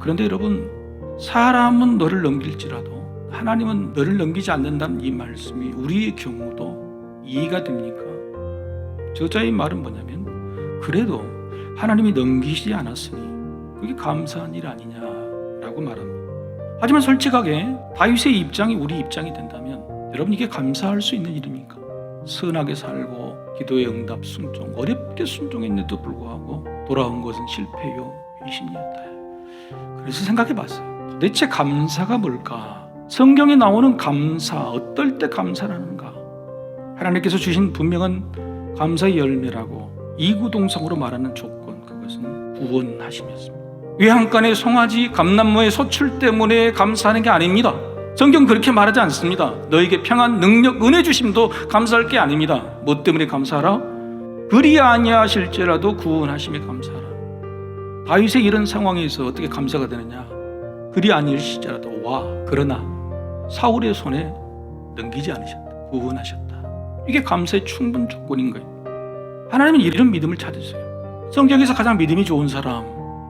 그런데 여러분, 사람은 너를 넘길지라도 하나님은 너를 넘기지 않는다는 이 말씀이 우리의 경우도 이해가 됩니까? 저자의 말은 뭐냐면, 그래도 하나님이 넘기지 않았으니 그게 감사한 일 아니냐라고 말합니다. 하지만 솔직하게 다윗의 입장이 우리 입장이 된다면 여러분, 이게 감사할 수 있는 일입니까? 선하게 살고 기도의 응답 순종, 어렵게 순종했는데도 불구하고 돌아온 것은 실패요 배신이었다. 그래서 생각해봤어요. 도대체 감사가 뭘까? 성경에 나오는 감사, 어떨 때 감사를 하는가? 하나님께서 주신 분명한 감사의 열매라고 이구동성으로 말하는 조건, 그것은 구원하심이었습니다. 외양간의 송아지, 감람무의 소출 때문에 감사하는 게 아닙니다. 성경 그렇게 말하지 않습니다. 너에게 평안, 능력, 은혜 주심도 감사할 게 아닙니다. 뭐 때문에 감사하라? 그리 아니하실지라도 구원하심에 감사하라. 다윗의 이런 상황에서 어떻게 감사가 되느냐? 그리 아니실지라도 그러나 사울의 손에 넘기지 않으셨다. 구원하셨다. 이게 감사의 충분 조건인 거예요. 하나님은 이런 믿음을 찾으세요. 성경에서 가장 믿음이 좋은 사람,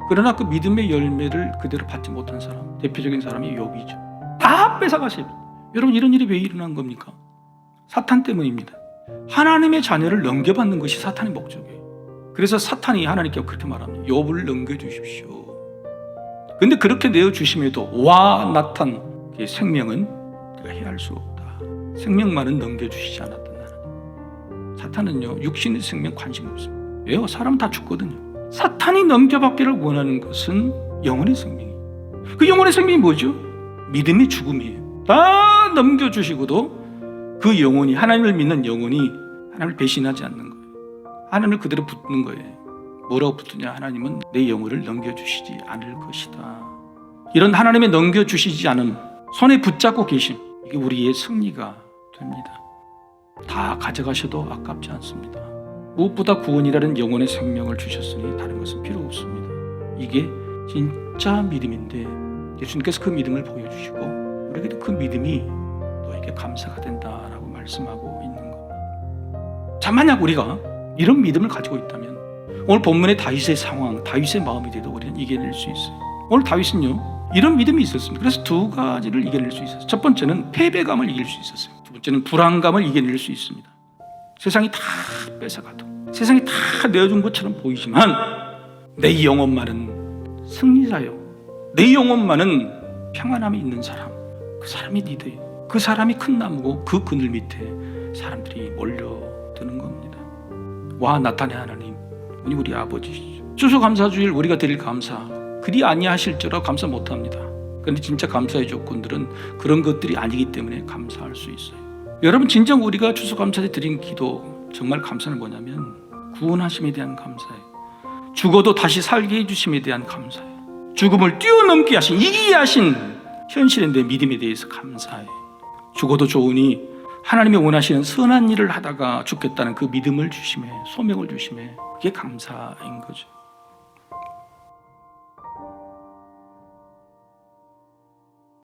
그러나 그 믿음의 열매를 그대로 받지 못한 사람, 대표적인 사람이 욥이죠. 다 뺏어가십니다. 여러분, 이런 일이 왜 일어난 겁니까? 사탄 때문입니다. 하나님의 자녀를 넘겨받는 것이 사탄의 목적이에요. 그래서 사탄이 하나님께 그렇게 말합니다. 욥을 넘겨주십시오. 근데 그렇게 내어주심에도 나탄 생명은 우리가 해할 수 없다. 생명만은 넘겨주시지 않았던 하나님. 사탄은요, 육신의 생명 관심 없습니다. 왜요? 사람 다 죽거든요. 사탄이 넘겨받기를 원하는 것은 영혼의 생명이에요. 그 영혼의 생명이 뭐죠? 믿음의 죽음이에요. 다 넘겨주시고도 그 영혼이, 하나님을 믿는 영혼이 하나님을 배신하지 않는 거예요. 하나님을 그대로 붙는 거예요. 뭐라고 붙느냐? 하나님은 내 영혼을 넘겨주시지 않을 것이다. 이런 하나님의 넘겨주시지 않음, 손에 붙잡고 계심, 이게 우리의 승리가 됩니다. 다 가져가셔도 아깝지 않습니다. 무엇보다 구원이라는 영혼의 생명을 주셨으니 다른 것은 필요 없습니다. 이게 진짜 믿음인데 예수님께서 그 믿음을 보여주시고 우리에게도 그 믿음이 너에게 감사가 된다라고 말씀하고 있는 겁니다. 자, 만약 우리가 이런 믿음을 가지고 있다면 오늘 본문의 다윗의 상황, 다윗의 마음이 돼도 우리는 이겨낼 수 있어요. 오늘 다윗은요, 이런 믿음이 있었습니다. 그래서 두 가지를 이겨낼 수 있었어요. 첫 번째는 패배감을 이길 수 있었어요. 두 번째는 불안감을 이겨낼 수 있습니다. 세상이 다 뺏어가도, 세상이 다 내어준 것처럼 보이지만 내 영혼만은 승리자요, 내 영혼만은 평안함이 있는 사람, 그 사람이 리더예요. 그 사람이 큰 나무고 그 그늘 밑에 사람들이 몰려드는 겁니다. 나탄의 하나님, 우리 아버지시죠. 추수감사주일 우리가 드릴 감사, 그리 아니하실지라도 감사 못합니다. 그런데 진짜 감사의 조건들은 그런 것들이 아니기 때문에 감사할 수 있어요. 여러분, 진정 우리가 추수감사에 드린 기도, 정말 감사는 뭐냐면 구원하심에 대한 감사예요. 죽어도 다시 살게 해주심에 대한 감사예요. 죽음을 뛰어넘게 하신, 이기게 하신 현실의 내 믿음에 대해서 감사해요. 죽어도 좋으니 하나님이 원하시는 선한 일을 하다가 죽겠다는 그 믿음을 주심에, 소명을 주심에, 그게 감사인 거죠.